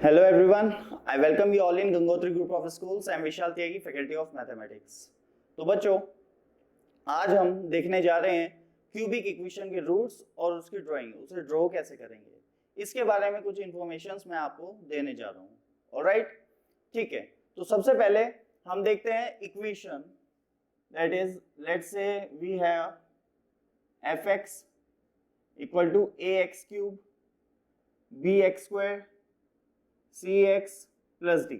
Hello everyone, I welcome you all in Gangotri Group of Schools. I am Vishal Tyagi, Faculty of Mathematics. तो बच्चों, आज हम देखने जा रहे हैं क्यूबिक इक्वेशन के रूट्स और उसकी ड्राइंग, उसे ड्रॉ कैसे करेंगे, इसके बारे में कुछ इन्फॉर्मेशंस मैं आपको देने जा रहा हूँ. ऑलराइट, ठीक है. तो सबसे पहले हम देखते हैं equation, that is let's say we have fx equal to ax cube bx square cx plus d.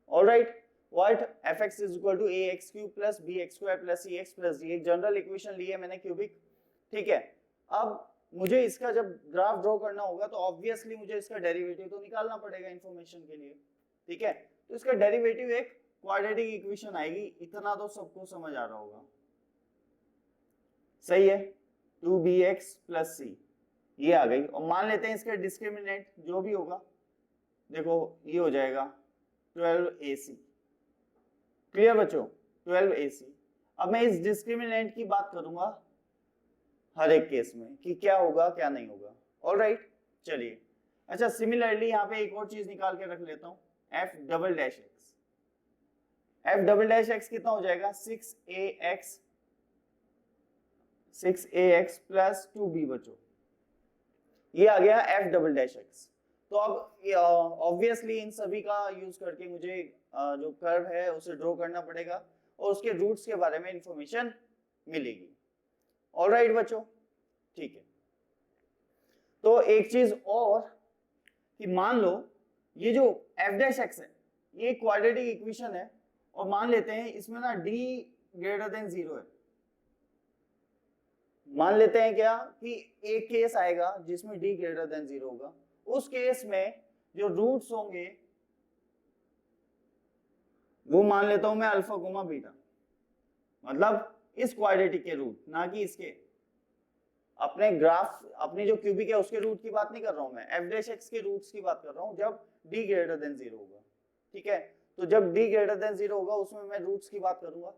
All right, what fx is equal to ax cube plus bx square plus cx plus d. एक general equation ली है मैंने cubic, ठीक है. अब मुझे इसका जब graph draw करना होगा तो ऑब्वियसली मुझे इसका डेरिवेटिव तो निकालना पड़ेगा इंफॉर्मेशन के लिए, ठीक है. तो इसका डेरिवेटिव एक क्वाड्रेटिक इक्वेशन आएगी, इतना तो सबको समझ आ रहा होगा, सही है. 2bx plus c ये आ गई. और मान लेते हैं इसका डिस्क्रिमिनेंट जो भी होगा, देखो ये हो जाएगा 12ac. क्लियर बच्चों, 12ac. अब मैं इस डिस्क्रिमिनेंट की बात करूंगा हर एक केस में कि क्या होगा क्या नहीं होगा. ऑलराइट, चलिए. अच्छा, सिमिलरली यहाँ पे एक और चीज निकाल के रख लेता हूँ, f double dash x. f double dash x कितना हो जाएगा, 6ax प्लस 2b. बच्चों ये आ गया f डबल डैश x. तो अब ऑब्वियसली इन सभी का यूज करके मुझे जो कर्व है उसे ड्रॉ करना पड़ेगा और उसके रूट्स के बारे में इंफॉर्मेशन मिलेगी. ऑलराइट बच्चों, ठीक है. तो एक चीज और कि मान लो ये जो f डैश x है ये क्वाड्रेटिक इक्वेशन है और मान लेते हैं इसमें ना d ग्रेटर देन 0 है. मान लेते हैं क्या कि एक केस आएगा जिसमें d ग्रेटर देन 0 होगा. उस केस में जो रूट्स होंगे वो मान लेता हूं मैं अल्फा कोमा बीटा, मतलब इस क्वाड्रेटिक के रूट, ना कि इसके. अपने ग्राफ, अपनी जो क्यूबिक है उसके रूट की बात नहीं कर रहा हूं मैं, f डैश x के रूट्स की बात कर रहा हूं जब d ग्रेटर देन 0 होगा, ठीक है. तो जब d ग्रेटर देन 0 होगा उसमें मैं रूट्स की बात करूंगा,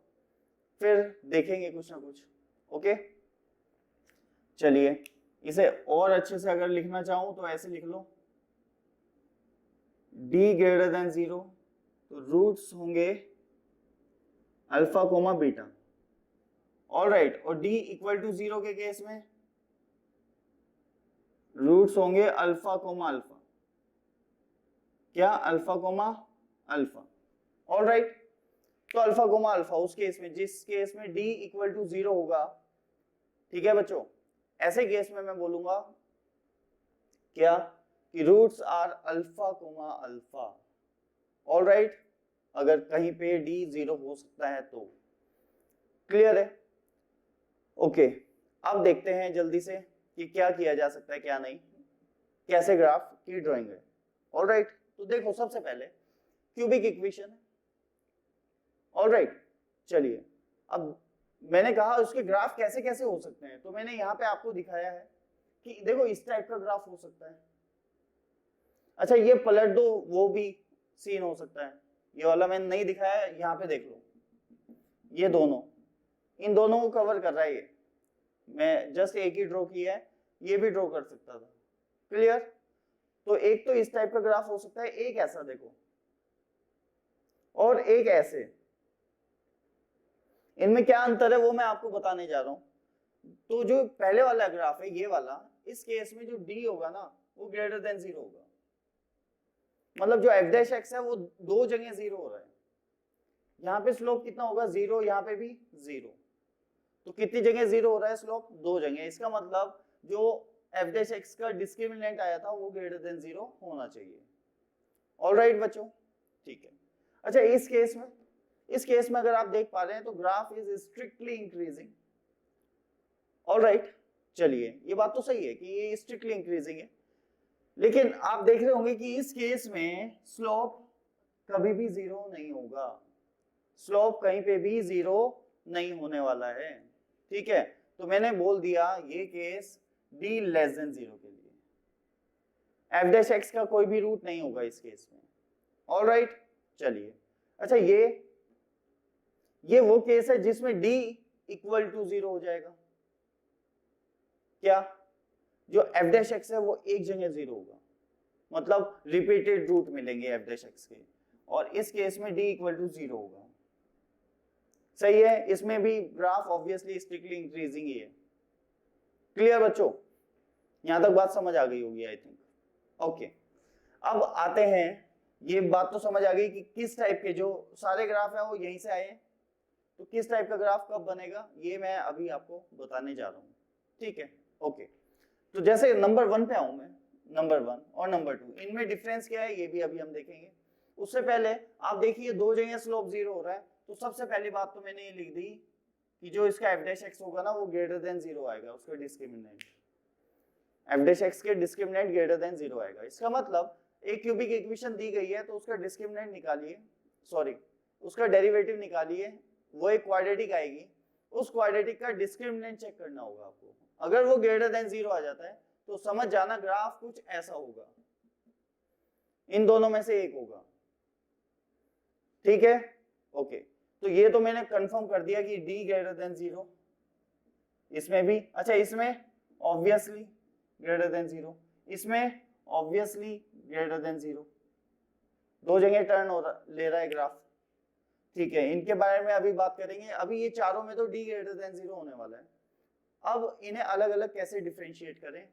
फिर देखेंगे कुछ ना कुछ. ओके, चलिए. इसे और अच्छे से अगर लिखना चाहूं तो ऐसे लिख लो, d ग्रेटर देन 0 तो रूट्स होंगे अल्फा कोमा बीटा. ऑलराइट, और d इक्वल टू 0 के केस में रूट्स होंगे अल्फा कोमा अल्फा. क्या, अल्फा कोमा अल्फा. ऑलराइट, तो अल्फा कोमा अल्फा उस केस में जिस केस में d इक्वल टू 0 होगा, ठीक है बच्चों. ऐसे केस में मैं बोलूंगा क्या कि roots are alpha comma alpha. Alright, अगर कहीं पे d 0 हो सकता है तो. क्लियर है. ओके, अब देखते हैं जल्दी से कि क्या किया जा सकता है क्या नहीं, कैसे ग्राफ की ड्राइंग है. ऑलराइट, तो देखो सबसे पहले क्यूबिक इक्वेशन है. ऑलराइट, चलिए. अब मैंने कहा उसके ग्राफ कैसे कैसे हो सकते हैं, तो मैंने यहाँ पे आपको दिखाया है कि देखो इस टाइप का ग्राफ हो सकता है. अच्छा, ये पलट दो वो भी सीन हो सकता है. ये वाला मैंने नहीं दिखाया है, यहाँ पे देख लो, ये दोनों, इन दोनों को कवर कर रहा है. ये मैं जस्ट एक ही ड्रॉ किया है, ये भी ड्रॉ कर सकता था. क्लियर. तो एक तो इस टाइप का ग्राफ हो सकता है, एक ऐसा देखो, और एक ऐसे. इनमें क्या अंतर है वो मैं आपको बताने जा रहा हूं. तो जो पहले वाला ग्राफ है ये वाला, इस केस में जो d होगा ना वो ग्रेटर देन 0 होगा, मतलब जो f डैश x है वो दो जगह 0 हो रहा है. यहाँ पे स्लोप कितना होगा, 0, यहाँ पे भी 0. तो कितनी जगह 0 हो रहा है स्लोप, दो जगह. इसका मतलब जो f डैश x का डिस्क्रिमिनेंट आया था वो ग्रेटर देन 0 होना चाहिए. ऑलराइट बच्चों, ठीक है. अच्छा, इस केस में अगर आप देख पा रहे हैं तो graph is strictly increasing. Alright, चलिए. ये बात तो सही है कि ये स्ट्रिक्टली इंक्रीजिंग है, लेकिन आप देख रहे होंगे कि इस केस में स्लोप कभी भी 0 नहीं होगा. स्लोप कहीं पे भी 0 नहीं होने वाला है, ठीक है. तो मैंने बोल दिया ये केस d लेस देन 0 के लिए. f डैश x का कोई भी रूट नहीं होगा इस केस में. ऑलराइट, चलिए. अच्छा, ये वो केस है जिसमें d इक्वल टू 0 हो जाएगा. क्या, जो f डैश x है वो एक जगह 0 होगा. मतलब रिपीटेड रूट मिलेंगे एफ डैश एक्स के, और इस केस में डी इक्वल टू 0 होगा। सही है, इसमें भी ग्राफ ऑब्वियसली स्ट्रिक्टली इंक्रीजिंग ही है। क्लियर बच्चों, यहां तक बात समझ आ गई होगी आई थिंक। ओके, अब आते हैं, ये बात तो समझ आ गई कि किस टाइप के जो सारे ग्राफ है वो यहीं से आए हैं, तो किस टाइप का ग्राफ कब बनेगा ये मैं अभी आपको बताने जा रहा हूँ। ठीक है, ओके। तो जैसे नंबर 1 पे आऊं मैं, नंबर 1 और नंबर 2 इनमें डिफरेंस क्या है ये भी अभी हम देखेंगे। उससे पहले आप देखिए दो जगह स्लोप 0 हो रहा है, तो सबसे पहली बात तो मैंने ये लिख दी कि जो इसका एफ डैश एक्स होगा ना वो ग्रेटर देन 0 आएगा, उसका डिस्क्रिमिनेंट एफ डैश एक्स के डिस्क्रिमिनेंट ग्रेटर देन 0 आएगा। इसका मतलब एक क्यूबिक इक्वेशन दी गई है तो उसका डिस्क्रिमिनेंट निकालिए, सॉरी उसका डेरिवेटिव निकालिए, वो एक क्वाड्रेटिक आएगी, उस क्वाड्रेटिक का डिस्क्रिमिनेंट चेक करना होगा आपको। अगर वो ग्रेटर देन 0 आ जाता है तो समझ जाना ग्राफ कुछ ऐसा होगा, इन दोनों में से एक होगा। ठीक है, ओके। तो ये तो मैंने कंफर्म कर दिया कि d ग्रेटर देन 0, इसमें भी, अच्छा इसमें ऑब्वियसली ग्रेटर देन 0, इसमें ऑब्वियसली ग्रेटर देन 0, दो जगह टर्न हो रहा ले रहा है ग्राफ। ठीक है, इनके बारे में अभी बात करेंगे। अभी ये चारों में तो d ग्रेटर देन 0 होने वाला है। अब इन्हें अलग अलग कैसे डिफरेंशिएट करें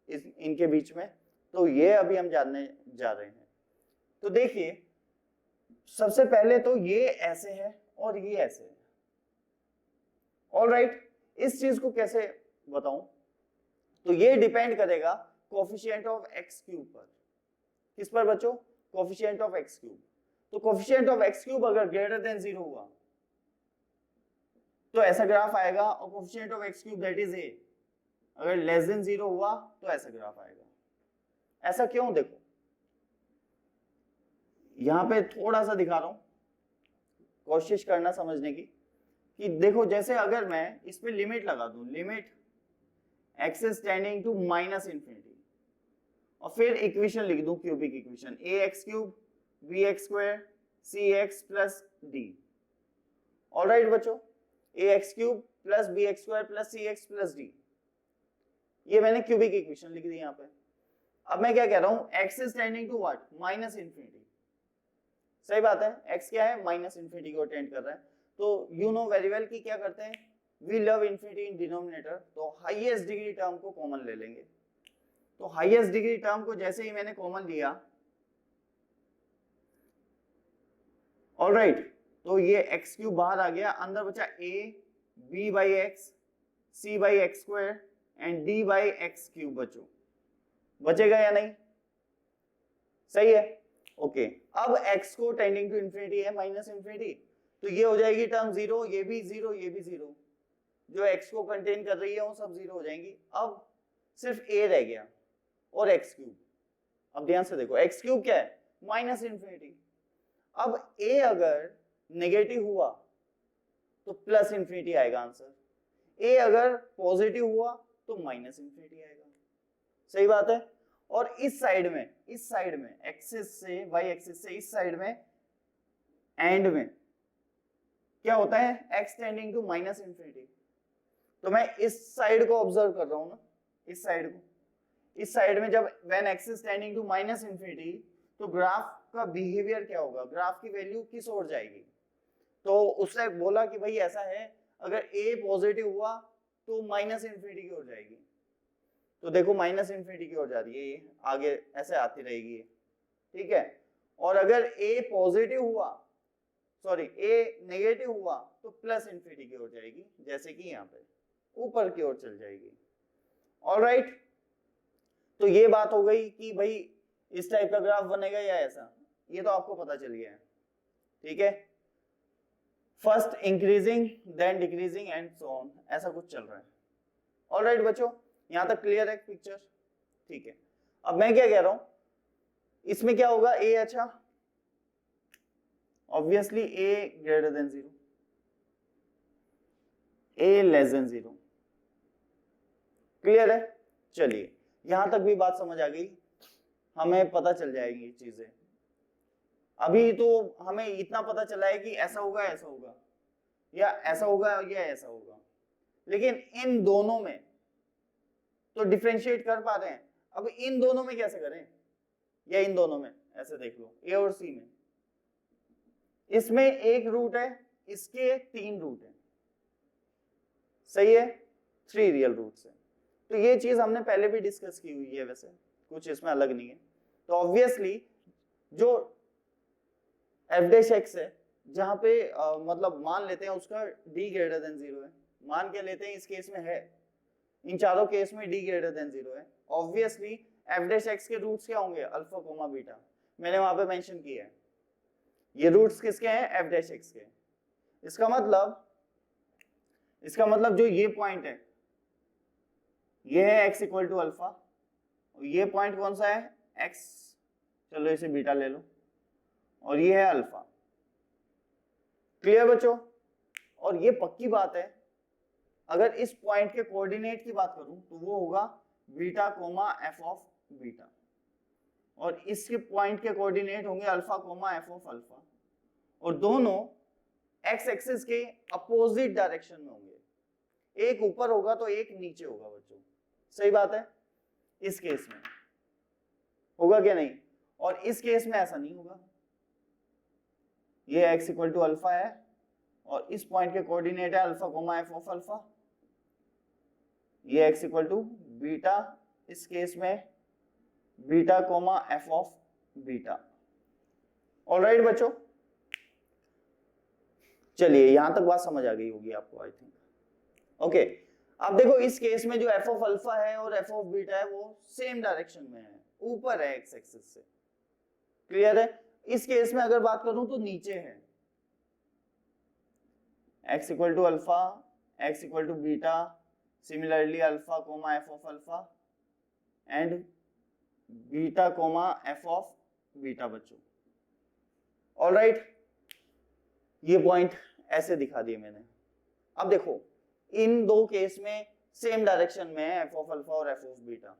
इनके बीच में, तो ये अभी हम जानने जा रहे हैं। तो देखिए सबसे पहले तो ये ऐसे है और ये ऐसे है। ऑलराइट, इस चीज को कैसे बताऊं, तो ये डिपेंड करेगा कोफिशिएंट ऑफ एक्स क्यूब पर। किस पर बच्चों? Coefficient of x cube. तो कोफिशिएंट ऑफ एक्स क्यूब अगर ग्रेटर देन 0 हुआ तो ऐसा ग्राफ आएगा, और coefficient of x cube that is a अगर लेस देन 0 हुआ तो ऐसा ग्राफ आएगा। ऐसा क्यों? देखो यहां पे थोड़ा सा दिखा रहा हूं, कोशिश करना समझने की, कि देखो जैसे अगर मैं इस पे लिमिट लगा दूं, limit x is tending to minus infinity, और फिर इक्वेशन लिख दूं, cubic equation a x cube b x square c x plus d. Alright बच्चों, a x cube plus b x square plus c x plus d, ये मैंने cubic equation लिख दी यहाँ पे। अब मैं क्या कह रहा हूं, x is tending to what? Minus infinity. सही बात है, एक्स क्या है? माइनस इंफिनिटी को टेंड कर रहा है। तो यू नो वेरी वेल कि क्या करते हैं, we love infinity in denominator, तो हाईएस्ट डिग्री टर्म को कॉमन ले लेंगे। तो हाईएस्ट डिग्री टर्म को जैसे ही मैंने कॉमन लिया, ऑलराइट, तो ये एक्स क्यूब बाहर आ गया, अंदर बचा a b by x c by x square and d by x cube. बचेगा या नहीं? सही है, ओके। अब x को टेंडिंग टू इंफिनिटी है, माइनस इंफिनिटी, तो ये हो जाएगी टर्म 0, ये भी 0, ये भी 0, जो x को कंटेन कर रही है वो सब 0 हो जाएंगी। अब सिर्फ a रह गया और x क्यूब। अब ध्यान से देखो, x क्यूब क्या है? Minus infinity. अब a अगर नेगेटिव हुआ तो प्लस इंफिनिटी आएगा आंसर, a अगर पॉजिटिव हुआ तो माइनस इंफिनिटी आएगा। सही बात है। और इस साइड में एक्सिस से, वाई एक्सिस से इस साइड में एंड में क्या होता है? x tending to minus infinity. तो मैं इस साइड को ऑब्जर्व कर रहा हूं ना, इस साइड को, इस साइड में जब when x is tending to minus infinity, तो ग्राफ का बिहेवियर क्या होगा? ग्राफ की वैल्यू किस ओर जाएगी? तो उसने बोला कि भाई ऐसा है, अगर a पॉजिटिव हुआ तो माइनस इंफिनिटी की ओर जाएगी। तो देखो माइनस इंफिनिटी की ओर जा रही है, ये आगे ऐसे आती रहेगी, ठीक है। और अगर a पॉजिटिव हुआ, सॉरी a नेगेटिव हुआ तो प्लस इंफिनिटी की ओर जाएगी, जैसे कि यहाँ पे ऊपर की ओर चल जाएगी। ऑलराइट, तो ये बात हो गई कि भाई इस टाइप का ग्राफ बनेगा या ऐसा, ये तो आपको पता चल गया है, ठीक है। First increasing then decreasing and so on, ऐसा कुछ चल रहा है। ऑलराइट बच्चों, यहां तक क्लियर है पिक्चर? ठीक है। अब मैं क्या कह रहा हूं, इसमें क्या होगा? a, अच्छा obviously a greater than 0, a less than 0। Clear है? चलिए यहां तक भी बात समझ आ गई, हमें पता चल जाएगी चीजें। अभी तो हमें इतना पता चला है कि ऐसा होगा, ऐसा होगा, या ऐसा होगा या ऐसा होगा, लेकिन इन दोनों में तो डिफरेंशिएट कर पा रहे हैं। अब इन दोनों में कैसे करें? या इन दोनों में, ऐसे देख लो ए और सी में, इसमें एक रूट है, इसके 3 रूट है, सही है, 3 रियल रूट्स है। तो ये चीज हमने पहले भी डिस्कस की हुई है, वैसे कुछ इसमें अलग नहीं है। तो ऑब्वियसली जो एफ डैश एक्स है, जहां पे मतलब मान लेते हैं उसका d ग्रेटर देन 0 है, मान के लेते हैं इस केस में है, इन चारों केस में d ग्रेटर देन 0 है, ऑब्वियसली एफ डैश एक्स के रूट्स क्या होंगे, अल्फा कोमा बीटा, मैंने वहां पे मेंशन किया है, ये रूट्स किसके हैं, एफ डैश एक्स के। इसका मतलब जो ये पॉइंट है, ये है x इक्वल टू अल्फा, और ये पॉइंट कौन सा है, x, चलो इसे बीटा ले लो, और ये है अल्फा। क्लियर बच्चों? और ये पक्की बात है, अगर इस पॉइंट के कोऑर्डिनेट की बात करूं तो वो होगा beta comma f of beta, और इसके पॉइंट के कोऑर्डिनेट होंगे alpha comma f of alpha, और दोनों एक्स एक्सिस के अपोजिट डायरेक्शन में होंगे, एक ऊपर होगा तो एक नीचे होगा बच्चों, सही बात है, इस केस में होगा क्या नहीं, और इस केस में ऐसा नहीं होगा, ये x इक्वल टू अल्फा है और इस पॉइंट के कोऑर्डिनेट है alpha comma f of alpha, ये x इक्वल टू बीटा, इस केस में beta comma f of beta. Alright बच्चों, चलिए यहां तक बात समझ आ गई होगी आपको, आई थिंक। ओके, अब देखो इस केस में जो एफ ऑफ अल्फा है और एफ ऑफ बीटा है वो सेम डायरेक्शन में है, ऊपर है एक्स एक्सिस से, क्लियर है। इस केस में अगर बात करूं तो नीचे है, x equal to alpha, x equal to beta, similarly alpha comma f of alpha and beta comma f of beta बच्चों। ऑलराइट, ये पॉइंट ऐसे दिखा दिए मैंने। अब देखो इन दो केस में सेम डायरेक्शन में है एफ ऑफ अल्फा और एफ ऑफ बीटा,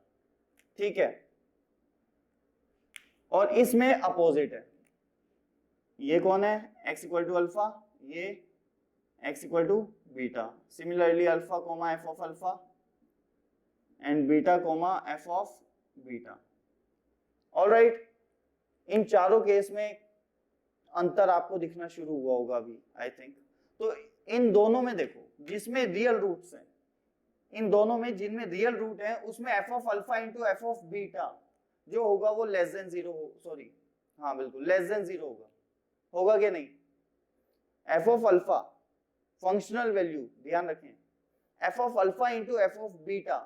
ठीक है, और इसमें अपोजिट है, ये कौन है, x इक्वल टू अल्फा, ये x equal to beta, similarly alpha comma f of alpha and beta comma f of beta. Alright, इन चारों केस में अंतर आपको दिखना शुरू हुआ होगा अभी, आई थिंक। तो इन दोनों में देखो जिसमें रियल रूट्स हैं, इन दोनों में जिनमें रियल रूट है उसमें F of alpha into F of beta जो होगा वो लेस देन 0, सॉरी हाँ बिल्कुल लेस देन 0 होगा क्या नहीं, F of alpha functional value ध्यान रखें, F of alpha into F of beta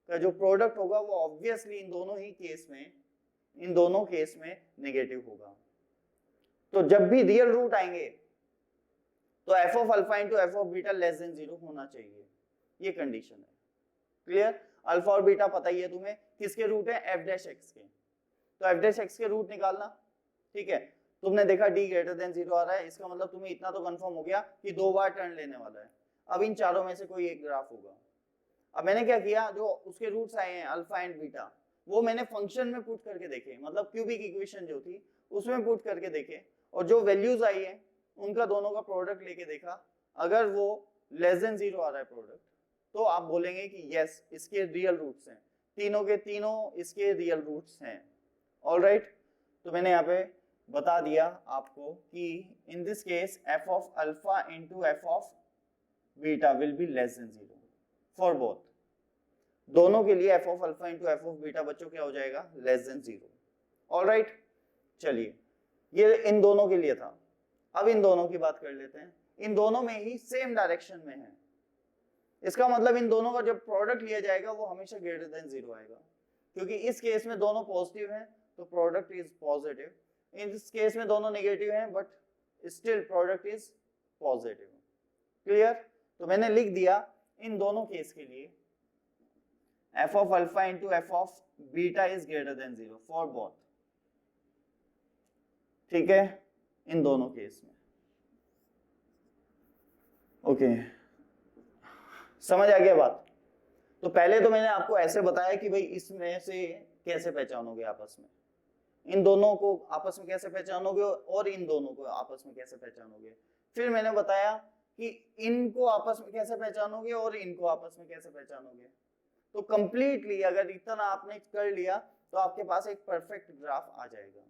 का जो प्रोडक्ट होगा वो ऑब्वियसली इन दोनों केस में नेगेटिव होगा। तो जब भी रियल रूट आएंगे तो F of alpha into F of beta less than 0 होना चाहिए, ये कंडीशन है। क्लियर? अल्फा और बीटा पता ही है तुम्हें किसके रूट है, एफ डैश एक्स के, तो एफ डैश एक्स के रूट निकालना, ठीक है। तुमने देखा d ग्रेटर देन 0 आ रहा है, इसका मतलब तुम्हें इतना तो कंफर्म हो गया कि 2 बार टर्न लेने वाला है। अब इन चारों में से कोई एक ग्राफ होगा। अब मैंने क्या किया, जो उसके रूट्स आए हैं अल्फा एंड बीटा वो मैंने फंक्शन में पुट करके देखे, मतलब क्यूबिक इक्वेशन जो थी उसमें पुट करके देखे, और जो वैल्यूज आई है उनका दोनों का प्रोडक्ट लेके देखा। अगर वो लेस देन 0 आ रहा है प्रोडक्ट, तो आप बोलेंगे कि यस इसके रियल रूट्स हैं, तीनों के तीनों इसके रियल रूट्स हैं। ऑलराइट, तो मैंने यहाँ पे बता दिया आपको कि इन this case F of alpha into F of beta will be less than 0 for both, दोनों के लिए F of alpha into F of beta बच्चों क्या हो जाएगा, लेस देन 0। ऑलराइट, चलिए ये इन दोनों के लिए था। अब इन दोनों की बात कर लेते हैं, इन दोनों में ही सेम डायरेक्शन में है, इसका मतलब इन दोनों का जब प्रोडक्ट लिया जाएगा वो हमेशा ग्रेटर देन 0 आएगा, क्योंकि इस केस में दोनों पॉजिटिव हैं तो प्रोडक्ट इज पॉजिटिव, इस केस में दोनों नेगेटिव हैं but still product is positive. Clear? तो मैंने लिख दिया इन दोनों केस के लिए F of alpha into F of beta is greater than 0 for both, ठीक है, इन दोनों केस में। ओके, समझ आ गया बात? तो पहले तो मैंने आपको ऐसे बताया कि भाई इसमें से कैसे पहचानोगे आपस में, इन दोनों को आपस में कैसे पहचानोगे और इन दोनों को आपस में कैसे पहचानोगे। फिर मैंने बताया कि इनको आपस में कैसे पहचानोगे और इनको आपस में कैसे पहचानोगे। तो कंप्लीटली अगर इतना आपने कर लिया तो आपके पास एक परफेक्ट ग्राफ आ जाएगा।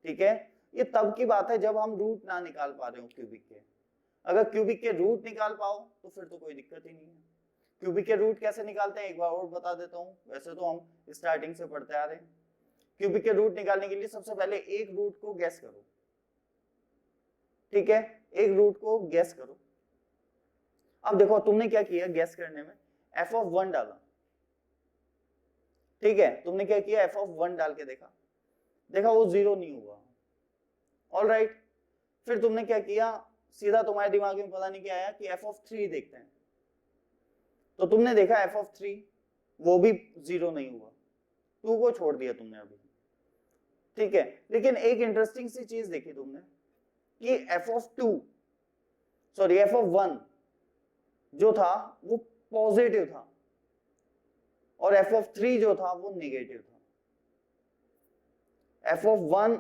ठीक है, ये तब की बात है जब हम रूट ना निकाल पा रहे हो क्यूबिक के। अगर क्यूबिक के रूट निकाल पाओ तो फिर तो कोई दिक्कत ही नहीं है। क्यूबिक के रूट कैसे निकालते हैं एक बार और बता देता हूँ, वैसे तो हम स्टार्टिंग से पढ़ते आ रहे हैं। क्यूबिक के रूट निकालने के लिए सबसे पहले एक रूट को गेस करो। ठीक है, एक रूट को गेस करो। अब देखो तुमने क्या किया गेस करने में, f(1) डाला। ठीक है, तुमने क्या किया f(1) डाल के देखा वो 0 नहीं हुआ। ऑलराइट, फिर तुमने क्या किया, सीधा तुम्हारे दिमाग में पता नहीं क्या आया कि f(3) देखते हैं। तो तुमने देखा f(3) वो भी 0 नहीं हुआ, 2 को छोड़ दिया तुमने अभी। ठीक है, लेकिन एक इंटरेस्टिंग सी चीज देखी तुमने कि f(1) जो था वो पॉजिटिव था और f(3) जो था वो नेगेटिव था। f(1)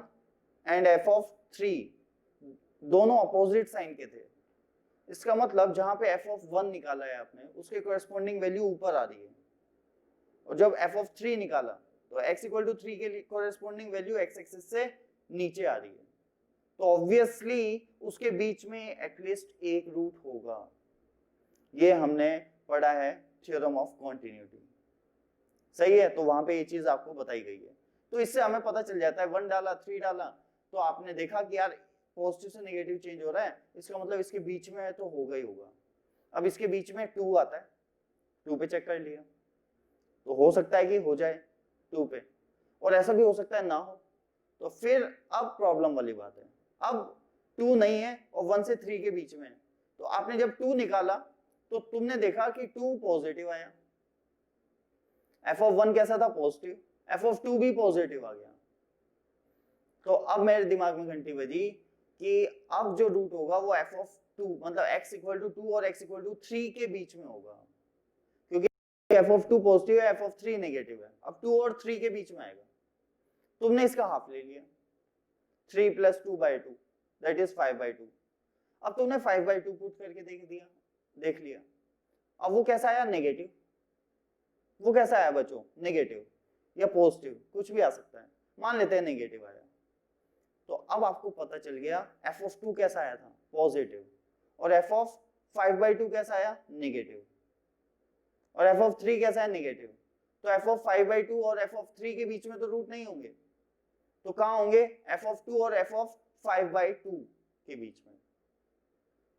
एंड f(3) दोनों अपोजिट साइन के थे। इसका मतलब जहां पे f(1) निकाला है आपने उसके कोरेस्पोंडिंग वैल्यू ऊपर आ रही है, और जब f(3) निकाला तो x = 3 के कोरेस्पोंडिंग वैल्यू x एक्सिस से नीचे आ रही है। तो ऑब्वियसली उसके बीच में एटलीस्ट एक रूट होगा। ये हमने पढ़ा है थ्योरम ऑफ कॉन्टिन्यूटी। सही है, तो वहां पे ये चीज आपको बताई गई है। तो इससे हमें पता चल जाता है 1 डाला 3 डाला तो आपने देखा कि यार पॉजिटिव से नेगेटिव चेंज हो रहा है, इसका मतलब इसके बीच में है तो होगा ही होगा। अब इसके बीच में 2 आता है, 2 पे चेक कर लिया तो हो सकता है कि हो जाए 2 पे, और ऐसा भी हो सकता है ना हो। तो फिर अब प्रॉब्लम वाली बात है, अब 2 नहीं है और 1 से 3 के बीच में है। तो आपने जब 2 निकाला तो तुमने देखा कि 2 पॉजिटिव आया। f(1) कैसा था, पॉजिटिव, f(2) भी पॉजिटिव आ गया। तो अब मेरे दिमाग में घंटी बजी कि अब जो रूट होगा वो f(2) मतलब x = 2 और x = 3 के बीच में होगा, क्योंकि f(2) पॉजिटिव है, f(3) नेगेटिव है। अब 2 और 3 के बीच में आएगा। तुमने इसका हाफ ले लिया, 3 + 2/2 दैट इज 5/2। अब तुमने 5/2 पुट करके देख लिया। अब वो कैसा आया, नेगेटिव। वो कैसा आया बच्चों, नेगेटिव या पॉजिटिव, कुछ भी आ सकता है, मान लेते हैं नेगेटिव आया। तो अब आपको पता चल गया f(2) कैसा आया था, पॉजिटिव, और f(5/2) कैसा आया, नेगेटिव, और f(3) कैसा है, नेगेटिव। तो f(5/2) और f(3) के बीच में तो रूट नहीं होंगे, तो कहां होंगे, f(2) और f(5/2) के बीच में।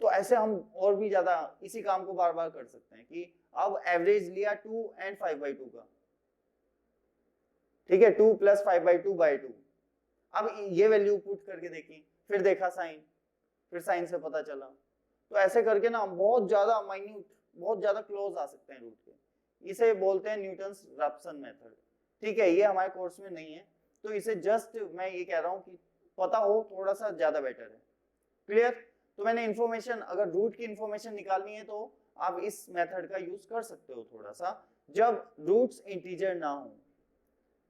तो ऐसे हम और भी ज्यादा इसी काम को बार बार कर सकते हैं कि अब एवरेज लिया 2 और 5/2 का, ठीक है, 2 + 5/2/2। अब ये वैल्यू पुट करके देखी, फिर देखा साइन, फिर साइन से पता चला। तो ऐसे करके ना बहुत ज्यादा माइन्यूट, बहुत ज्यादा क्लोज आ सकते हैं रूट के। इसे बोलते हैं न्यूटन्स रैप्सन मेथड। ठीक है, ये हमारे कोर्स में नहीं है, तो इसे जस्ट मैं ये कह रहा हूँ कि पता हो थोड़ा सा ज्यादा बेटर है। क्लियर? तो मैंने इन्फॉर्मेशन, अगर रूट की इन्फॉर्मेशन निकालनी है तो आप इस मेथड का यूज कर सकते हो थोड़ा सा, जब रूट्स इंटीजर ना हो।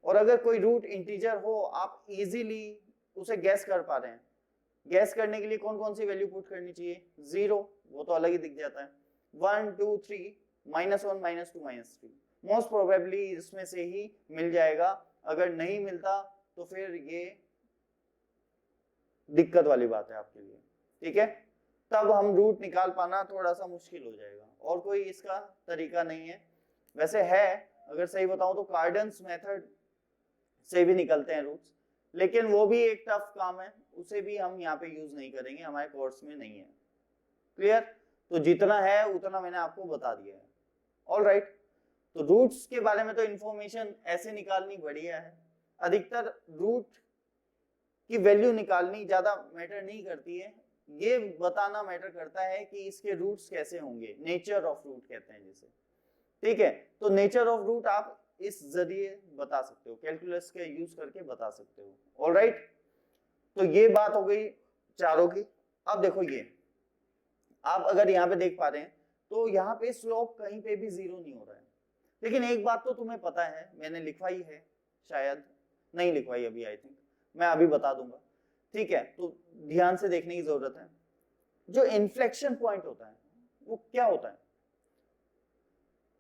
और अगर कोई रूट इंटीजर हो, आप इजीली उसे गैस कर पा रहे हैं। गैस करने के लिए कौन कौन सी वैल्यू पुट करनी चाहिए, 0 वो तो अलग ही दिख जाता है, 1 2 3 -1 -2 -3 मोस्ट प्रोबेबली इसमें से ही मिल जाएगा। अगर नहीं मिलता तो फिर ये दिक्कत वाली बात है आपके लिए। ठीक है, तब हम रूट निकाल पाना थोड़ा सा मुश्किल हो जाएगा, और कोई इसका तरीका नहीं है। वैसे है, अगर सही बताऊं तो कार्डन्स मेथड से भी निकलते हैं रूट्स, लेकिन वो भी एक टफ काम है, उसे भी हम यहाँ पे यूज नहीं करेंगे, हमारे कोर्स में नहीं है। क्लियर? तो जितना है उतना मैंने आपको बता दिया है। ऑलराइट, तो रूट्स के बारे में तो इंफॉर्मेशन ऐसे निकालनी बढ़िया है। अधिकतर रूट की वैल्यू निकालनी ज्यादा मैटर नहीं करती है, ये बताना मैटर करता है कि इसके रूट्स कैसे होंगे, नेचर ऑफ रूट कहते हैं जिसे। ठीक है, तो नेचर ऑफ रूट आप इस जरिए बता सकते हो, कैलकुलस के यूज करके बता सकते हो। ऑलराइट, तो ये बात हो गई चारों की। अब देखो ये, आप अगर यहाँ पे देख पा रहे हैं तो यहाँ पे स्लोप कहीं पे भी 0 नहीं हो रहा है। लेकिन एक बात तो तुम्हें पता है, मैंने लिखवाई है, शायद नहीं लिखवाई अभी, आई थिंक मैं अभी बता दूंगा। ठीक है, तो ध्यान से देखने की जरूरत है। जो इन्फ्लेक्शन पॉइंट होता है वो क्या होता है,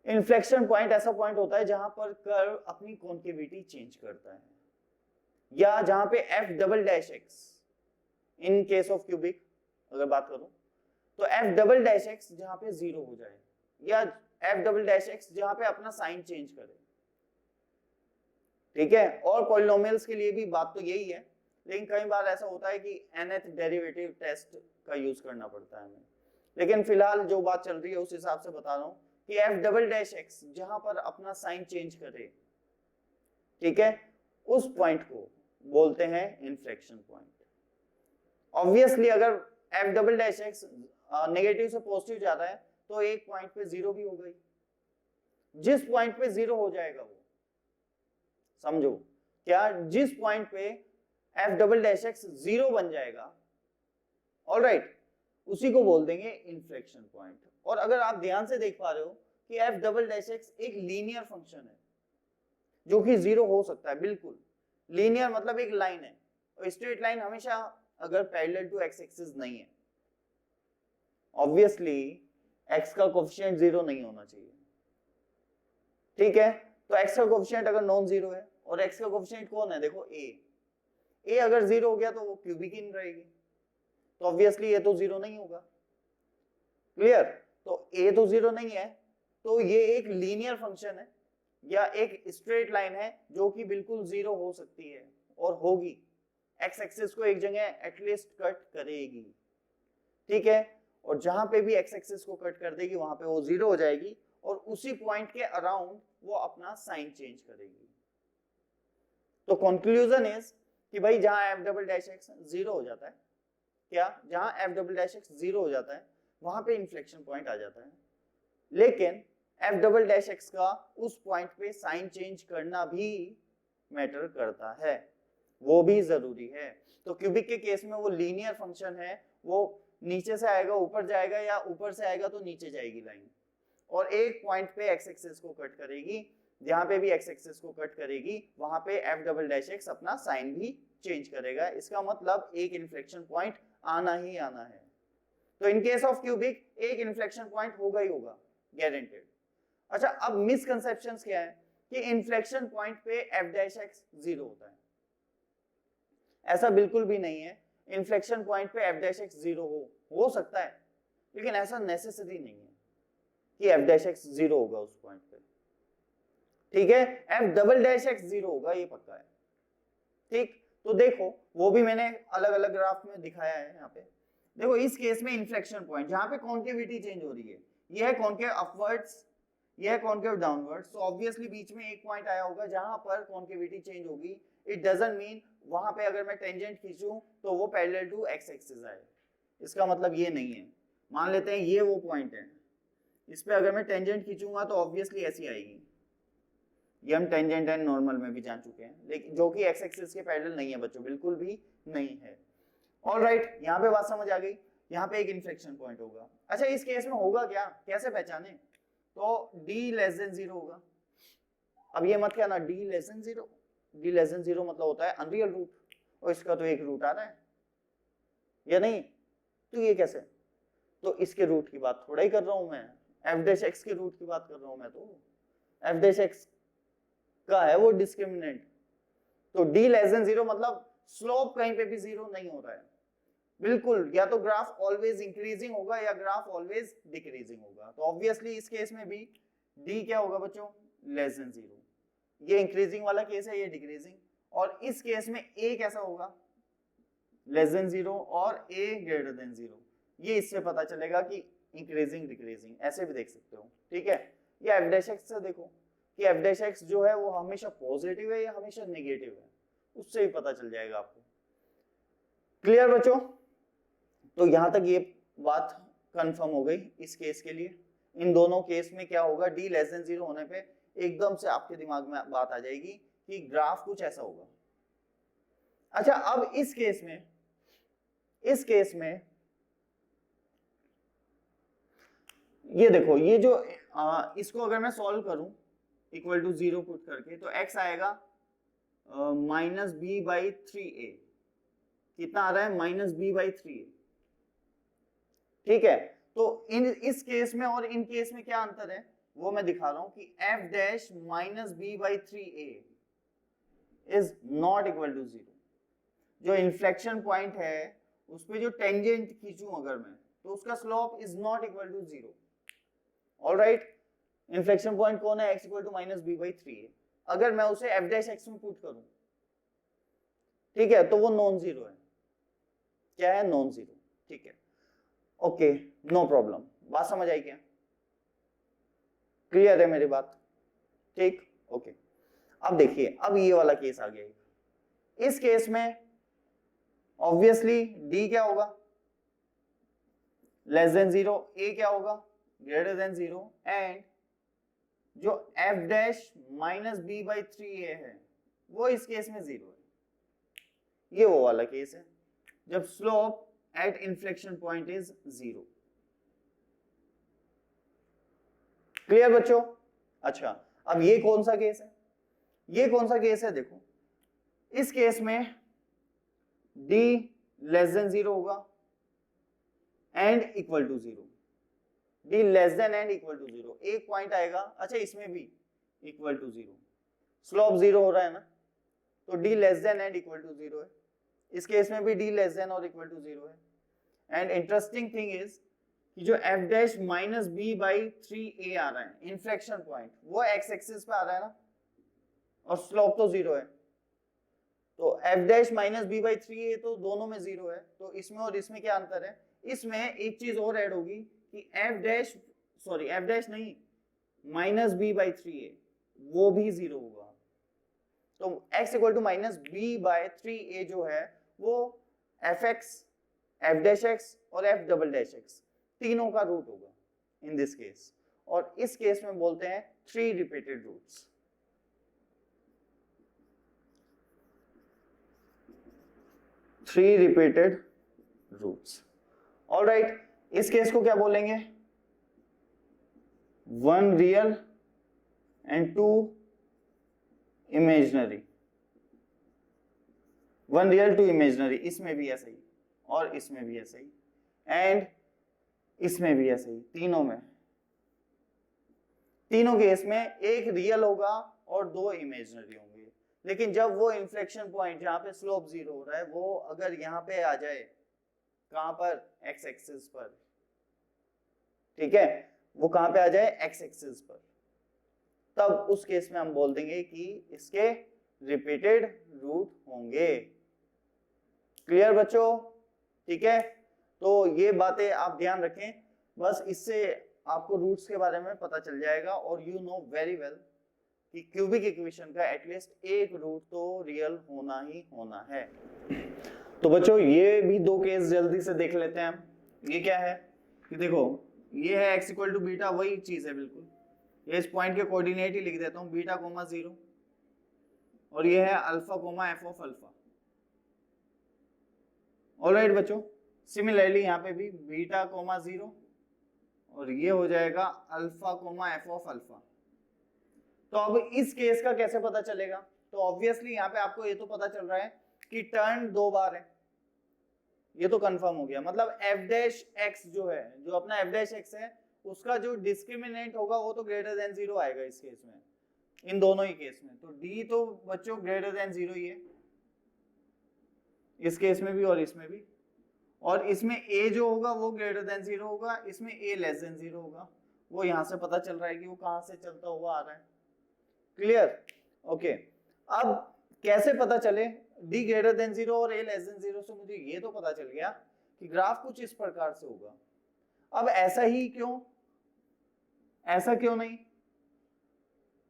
इन्फ्लेक्शन पॉइंट ऐसा पॉइंट होता है जहां पर कर्व अपनी कॉन्केविटी चेंज करता है, या जहां पे F double dash x, in case of cubic अगर बात करूं तो एफ डबल डैश एक्स जहां पे जीरो हो जाए, या एफ डबल डैश एक्स जहां पे अपना साइन चेंज करे, ठीक है। और पॉलिनोमियल्स के लिए भी बात तो यही है, लेकिन कई बार ऐसा होता है कि nth डेरिवेटिव टेस्ट का यूज करना पड़ता है हमें, लेकिन फिलहाल जो बात चल रही है उस हिसाब से बता रहा हूं कि एफ डबल डैश एक्स जहां पर अपना साइन चेंज करे, ठीक है, उस पॉइंट को बोलते हैं इन्फ्लेक्शन पॉइंट। ऑब्वियसली अगर F double dash x negative से पॉजिटिव जाता है तो एक पॉइंट पे जीरो भी हो गई, जिस पॉइंट पे जीरो हो जाएगा वो, समझो क्या, जिस पॉइंट पे F double dash x zero बन जाएगा, ऑलराइट, उसी को बोल देंगे इन्फ्लेक्शन पॉइंट। और अगर आप ध्यान से देख पा रहे हो कि एफ डबल डैश एक्स एक लीनियर फंक्शन है जो कि जीरो हो सकता है, बिल्कुल लीनियर मतलब एक लाइन है, और स्ट्रेट लाइन हमेशा अगर पैरेलल टू एक्स एक्सिस नहीं है, ऑब्वियसली एक्स का कोफिशिएंट जीरो नहीं होना चाहिए, ठीक है। तो एक्स का कोफिशिएंट अगर नॉन जीरो है, और एक्स का कोफिशिएंट कौन है, देखो ए अगर जीरो हो गया तो वो क्यूबिक इन रहेगी, तो ऑब्वियसली ये तो जीरो नहीं होगा, क्लियर। तो ए तो जीरो नहीं है, तो ये एक लीनियर फंक्शन है या एक स्ट्रेट लाइन है जो कि बिल्कुल जीरो हो सकती है और होगी, एक्स एक्सिस को एक जगह एटलीस्ट कट करेगी, ठीक है, और जहां पे भी एक्स एक्सिस को कट कर देगी वहां पे वो जीरो हो जाएगी, और उसी पॉइंट के अराउंड वो अपना साइन चेंज करेगी। तो कंक्लूजन इज कि भाई जहां F double dash x zero हो जाता है, क्या, जहां F double dash x zero हो जाता है वहां पे इन्फ्लेक्शन पॉइंट आ जाता है, लेकिन एफ डबल डैश एक्स का उस पॉइंट पे साइन चेंज करना भी मैटर करता है, वो भी जरूरी है। तो क्यूबिक के केस में वो लीनियर फंक्शन है, वो नीचे से आएगा ऊपर जाएगा, या ऊपर से आएगा तो नीचे जाएगी लाइन, और एक पॉइंट पे एक्स एक्सिस को कट करेगी, जहां पे भी एक्स एक्सिस को कट करेगी वहां पे एफ डबल डैश एक्स अपना साइन भी चेंज करेगा। इसका मतलब एक इन्फ्लेक्शन पॉइंट आना ही आना है। तो इन केस ऑफ क्यूबिक एक इन्फ्लेक्शन पॉइंट होगा ही होगा, गारंटेड। अच्छा, अब मिसकंसेप्शंस क्या है कि इन्फ्लेक्शन पॉइंट पे एफ डैश एक्स जीरो होता है, ऐसा बिल्कुल भी नहीं है। इन्फ्लेक्शन पॉइंट पे एफ डैश एक्स जीरो हो सकता है, लेकिन ऐसा नेसेसरी नहीं है कि एफ डैश एक्स जीरो होगा उस पॉइंट पे, ठीक है। F double dash x zero होगा ये पक्का है, ठीक। तो देखो वो भी मैंने अलग अलग ग्राफ में दिखाया है, यहाँ पे देखो इस केस में इन्फ्लेक्शन पॉइंट जहां पे कॉन्केविटी चेंज हो रही है, ये है कॉन्केव अपवर्ड्स, ये है कॉन्केव डाउनवर्ड्स, तो ऑब्वियसली बीच में एक पॉइंट आया होगा जहां पर कॉन्केविटी चेंज होगी। इट डजंट मीन वहां पे अगर मैं टेंजेंट खींचूं तो वो पैरेलल टू एक्स एक्सिस आए, इसका मतलब ये नहीं है। मान लेते हैं ये वो पॉइंट है, इस पे अगर मैं टेंजेंट खींचूंगा तो ऑब्वियसली ऐसी आएगी, ये हम टेंजेंट एंड नॉर्मल में भी जान चुके हैं, लेकिन जो कि एक्स एक्सिस के पैरेलल नहीं है बच्चों, बिल्कुल भी नहीं है। ऑलराइट, यहाँ पे बात समझ आ गई, यहाँ पे एक इन्फ्लेक्शन पॉइंट होगा। अच्छा, इस केस में होगा क्या, कैसे पहचाने, तो d लेस देन जीरो होगा। अब ये मत कहना d less than zero, d less than zero मतलब होता है अनरियल रूट, और इसका तो एक रूट आ रहा है या नहीं, तो ये कैसे, तो इसके रूट की बात थोड़ा ही कर रहा हूं मैं, f डैश x के रूट की बात कर रहा हूं मैं, तो f डैश x का है वो डिस्क्रिमिनेंट, तो d लेस देन जीरो मतलब स्लोप कहीं पे भी जीरो नहीं हो रहा है, बिल्कुल, या तो ग्राफ ऑलवेज इंक्रीजिंग होगा या ग्राफ ऑलवेज डिक्रीजिंग होगा। तो ऑब्वियसली इस केस में भी d क्या होगा बच्चों, लेस देन जीरो, ये इंक्रीजिंग वाला केस है, ये डिक्रीजिंग, और इस केस में a कैसा होगा, लेस देन जीरो, और a ग्रेटर देन जीरो, ये इससे पता चलेगा कि इंक्रीजिंग डिक्रीजिंग, ऐसे भी देख सकते हो, ठीक है। या f डैश x से देखो कि f डैश x जो है वो हमेशा पॉजिटिव है या हमेशा नेगेटिव है, उससे भी पता चल जाएगा आपको। क्लियर बच्चों, तो यहां तक ये बात कंफर्म हो गई इस केस के लिए। इन दोनों केस में क्या होगा, d लेस देन जीरो होने पे एकदम से आपके दिमाग में बात आ जाएगी कि ग्राफ कुछ ऐसा होगा। अच्छा, अब इस केस में ये देखो, ये जो इसको अगर मैं सॉल्व करूं इक्वल टू जीरो पुट करके, तो x आएगा माइनस बी बाई थ्री ए, कितना आ रहा है, माइनस बी बाई थ्री ए, ठीक है। तो इस केस में और इन केस में क्या अंतर है वो मैं दिखा रहा हूं कि f dash minus B by 3a is not equal to 0। जो इन्फ्लेक्शन पॉइंट है उस पे जो टेंजेंट खींचूं अगर मैं, तो उसका slope is not equal to 0। Alright, inflection point कौन है? x equal to minus B by 3a। अगर मैं उसे f डैश x में पुट करूं, ठीक है, तो वो नॉन जीरो है। क्या है? Non zero. ठीक है, ओके, नो प्रॉब्लम। बात समझ आई क्या? क्लियर है मेरी बात? ठीक, ओके। अब देखिए, अब ये वाला केस आ गया। इस केस में ऑब्वियसली d क्या होगा? लेस देन 0, a क्या होगा? ग्रेटर देन 0, एंड जो f dash minus B by 3a है वो इस केस में 0 है। ये वो वाला केस है जब slope eight inflection point is 0। Clear बच्चों? अच्छा, अब ये कौन सा केस है? ये कौन सा केस है? देखो, इस केस में d लेस देन 0 होगा and equal to 0। d less than and equal to 0, एक पॉइंट आएगा। अच्छा, इसमें भी इक्वल टू 0, स्लोप 0 हो रहा है ना, तो d less than and equal to 0 है। इस केस में भी d लेस देन और इक्वल टू 0 है। एंड इंटरेस्टिंग थिंग इज कि जो f dash minus B by 3a आ रहा है इन्फ्लेक्शन पॉइंट, वो x एक्सिस पे आ रहा है ना, और स्लोप तो 0 है। तो f dash minus B by 3a तो दोनों में 0 है। तो इसमें और इसमें क्या अंतर है? इसमें एक चीज और ऐड होगी कि f डैश नहीं, माइनस बी बाई 3a वो भी 0 होगा। तो x equal to minus B by 3a जो है वो fx, f डैश x और f डबल डैश x तीनों का रूट होगा इन दिस केस। और इस केस में बोलते हैं 3 repeated roots. Three repeated roots. Alright, इस केस को क्या बोलेंगे? 1 real and 2 imaginary. 1 real 2 imaginary, इसमें भी ऐसा ही और इसमें भी ऐसा ही एंड इसमें भी ऐसे ही, तीनों केस में एक रियल होगा और 2 इमेजिनरी होंगे। लेकिन जब वो इन्फ्लेक्शन पॉइंट जहां पे स्लोप 0 हो रहा है वो अगर यहाँ पे आ जाए, कहां पर? x एक्सिस पर। ठीक है, वो कहां पे आ जाए? x एक्सिस पर। तब उस केस में हम बोल देंगे कि इसके रिपीटेड रूट होंगे। क्लियर बच्चों? ठीक है, तो ये बातें आप ध्यान रखें, बस इससे आपको रूट्स के बारे में पता चल जाएगा और यू नो वेरी वेल कि क्यूबिक इक्वेशन का एटलीस्ट एक रूट तो रियल होना ही होना है। तो बच्चों ये भी 2 केस जल्दी से देख लेते हैं हम। ये क्या है कि देखो, ये है x इक्वल टू बीटा, वही चीज है बिल्कुल। ये इस पॉइंट के कोऑर्डिनेट ही लिख देता हूँ, बीटा कोमा 0, और ये है alpha comma f of alpha. Alright बच्चों, सिमिलरली यहाँ पे भी बीटा कोमा 0 और ये हो जाएगा alpha comma f of alpha. तो अब इस केस का कैसे पता चलेगा? तो ऑब्वियसली यहाँ पे आपको ये तो पता चल रहा है कि टर्न 2 बार है, ये तो कंफर्म हो गया। मतलब f डैश x जो है, जो अपना f डैश x है, उसका जो डिस्क्रिमिनेंट होगा वो तो ग्रेटर देन 0 आएगा इस केस में, इन दोनों ही केस में। तो d तो बच्चों ग्रेटर देन 0 ही है इस केस में भी और इसमें भी। और इसमें a जो होगा वो ग्रेटर देन 0 होगा, इसमें a लेस देन 0 होगा। वो यहां से पता चल रहा है कि वो कहां से चलता हुआ आ रहा है। क्लियर? ओके, अब कैसे पता चले d ग्रेटर देन 0 और a लेस देन 0 से मुझे ये तो पता चल गया कि ग्राफ कुछ इस प्रकार से होगा। अब ऐसा ही क्यों, ऐसा क्यों नहीं?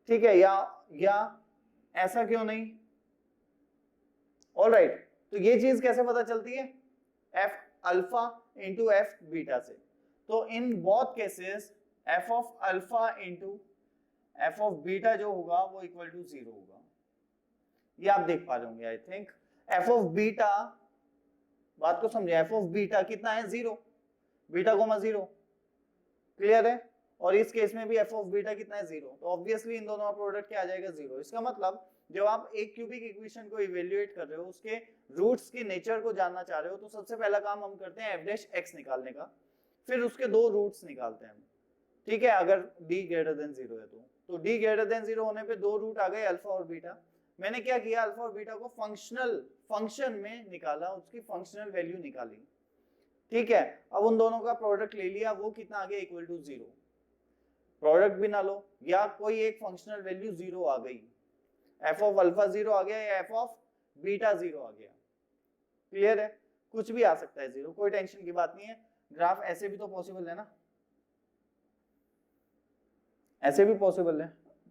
ठीक है, या ऐसा क्यों नहीं? ऑलराइट, तो ये चीज कैसे पता चलती है? f alpha into f beta से। तो in both cases f of alpha into f of beta जो होगा वो इक्वल टू 0 होगा। ये आप देख पा रहे होंगे I think. f of beta, बात को समझे, f ऑफ बीटा कितना है? 0, बीटा कोमा 0। क्लियर है? और इस केस में भी f ऑफ बीटा कितना है? 0। तो ऑब्वियसली इन दोनों का प्रोडक्ट क्या आ जाएगा? 0। इसका मतलब जब आप एक क्यूबिक इक्वेशन को इवेल्युएट कर रहे हो, उसके रूट्स के नेचर को जानना चाह रहे हो, तो सबसे पहला काम हम करते हैं f डैश x निकालने का, फिर उसके 2 रूट्स निकालते हैं हम। ठीक है, अगर d ग्रेटर देन 0 है तो d ग्रेटर देन 0 होने पे दो रूट आ गए अल्फा और बीटा। मैंने क्या किया, अल्फा और बीटा को फंक्शन में निकाला, उसकी फंक्शनल वैल्यू निकाली। ठीक है, अब उन दोनों का प्रोडक्ट ले लिया, वो कितना आ गया, इक्वल टू 0। प्रोडक्ट भी ना लो, या कोई एक फंक्शनल वैल्यू 0 आ गई, f ऑफ अल्फा 0 आ गया या f ऑफ बीटा 0 आ गया। क्लियर है, कुछ भी आ सकता है 0, कोई टेंशन की बात नहीं है। ग्राफ ऐसे भी तो पॉसिबल है ना, ऐसे भी पॉसिबल है।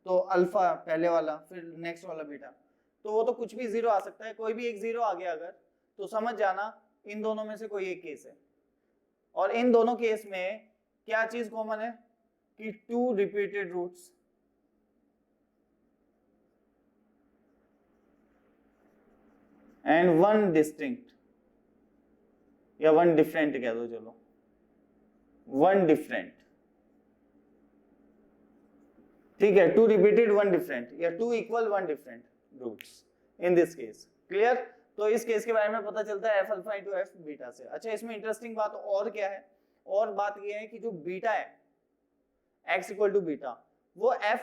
तो अल्फा पहले वाला, फिर नेक्स्ट वाला बीटा, तो वो तो कुछ भी 0 आ सकता है, कोई भी एक 0 आ गया अगर, तो समझ जाना इन दोनों में से कोई एक केस है। और इन दोनों केस में क्या चीज कॉमन है कि 2 रिपीटेड रूट्स एंड 1 डिस्टिंक्ट, या 1 डिफरेंट कह दो, चलो 1 डिफरेंट। ठीक है, 2 रिपीटेड 1 डिफरेंट, या 2 equal 1 different roots in this case. Clear, तो इस केस के बारे में पता चलता है f alpha into f beta से। अच्छा, इसमें इंटरेस्टिंग बात और क्या है, और बात ये है कि जो बीटा है x इक्वल टू बीटा, वो f